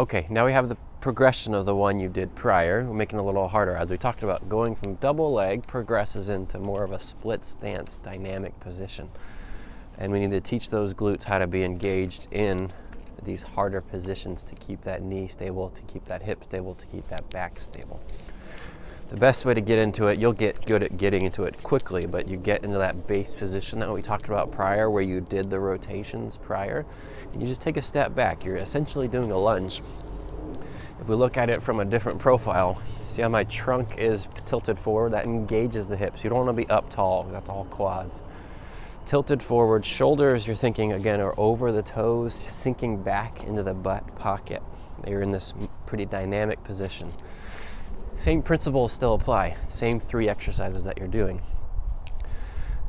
Okay, now we have the progression of the one you did prior. We're making it a little harder. As we talked about, going from double leg progresses into more of a split stance dynamic position. And we need to teach those glutes how to be engaged in these harder positions to keep that knee stable, to keep that hip stable, to keep that back stable. The best way to get into it, you'll get good at getting into it quickly, but you get into that base position that we talked about prior, where you did the rotations prior, and you just take a step back. You're essentially doing a lunge. If we look at it from a different profile, see how my trunk is tilted forward? That engages the hips. You don't want to be up tall, that's all quads. Tilted forward, shoulders, you're thinking again, are over the toes, sinking back into the butt pocket. You're in this pretty dynamic position. Same principles still apply, same 3 exercises that you're doing.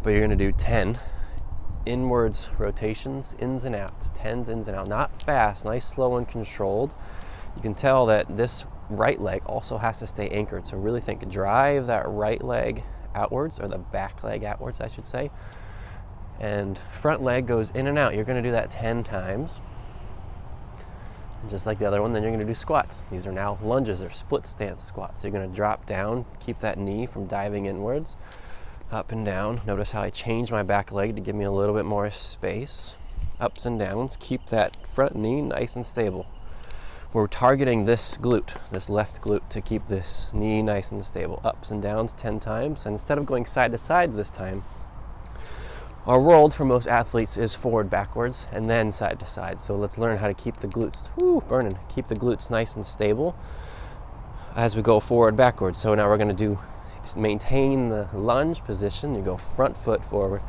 But you're gonna do 10 inwards rotations, ins and outs, 10s, ins and out, not fast, nice, slow and controlled. You can tell that this right leg also has to stay anchored. So really think, drive that right leg outwards, or the back leg outwards, I should say. And front leg goes in and out. You're gonna do that 10 times. And just like the other one, then you're gonna do squats. These are now lunges or split stance squats. So you're gonna drop down, keep that knee from diving inwards, up and down. Notice how I change my back leg to give me a little bit more space. Ups and downs, keep that front knee nice and stable. We're targeting this glute, this left glute, to keep this knee nice and stable. Ups and downs 10 times, and instead of going side to side this time, our world for most athletes is forward, backwards, and then side to side. So let's learn how to keep the glutes, keep the glutes nice and stable as we go forward, backwards. So now we're gonna maintain the lunge position. You go front foot forward,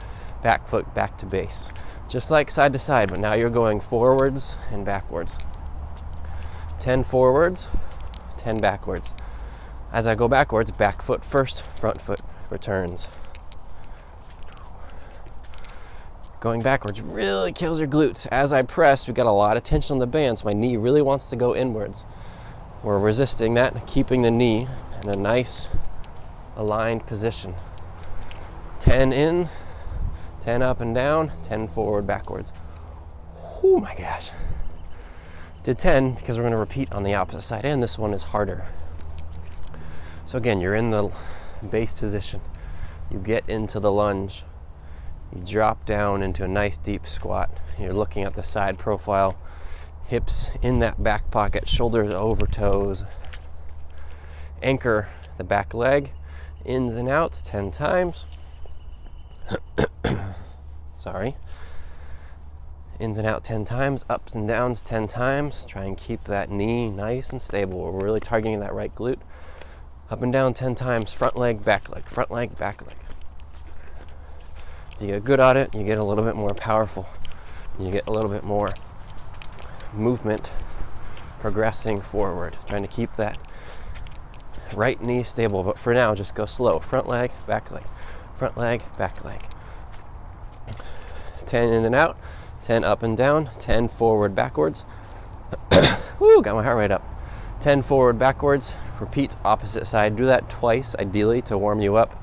back foot back to base. Just like side to side, but now you're going forwards and backwards. 10 forwards, 10 backwards. As I go backwards, back foot first, front foot returns. Going backwards really kills your glutes. As I press, we got a lot of tension on the band, so my knee really wants to go inwards. We're resisting that, keeping the knee in a nice aligned position. 10 in, 10 up and down, 10 forward, backwards. Oh my gosh. Did 10 because we're gonna repeat on the opposite side, and this one is harder. So again, you're in the base position. You get into the lunge. You drop down into a nice deep squat. You're looking at the side profile, hips in that back pocket, shoulders over toes. Anchor the back leg, ins and outs 10 times. Sorry. Ins and out 10 times, ups and downs 10 times. Try and keep that knee nice and stable. We're really targeting that right glute. Up and down 10 times, front leg, back leg, front leg, back leg. As you get good at it, you get a little bit more powerful. You get a little bit more movement progressing forward, trying to keep that right knee stable. But for now, just go slow. Front leg, back leg, front leg, back leg. 10 in and out, 10 up and down, 10 forward, backwards. Woo, got my heart rate up. 10 forward, backwards. Repeat opposite side. Do that twice, ideally, to warm you up.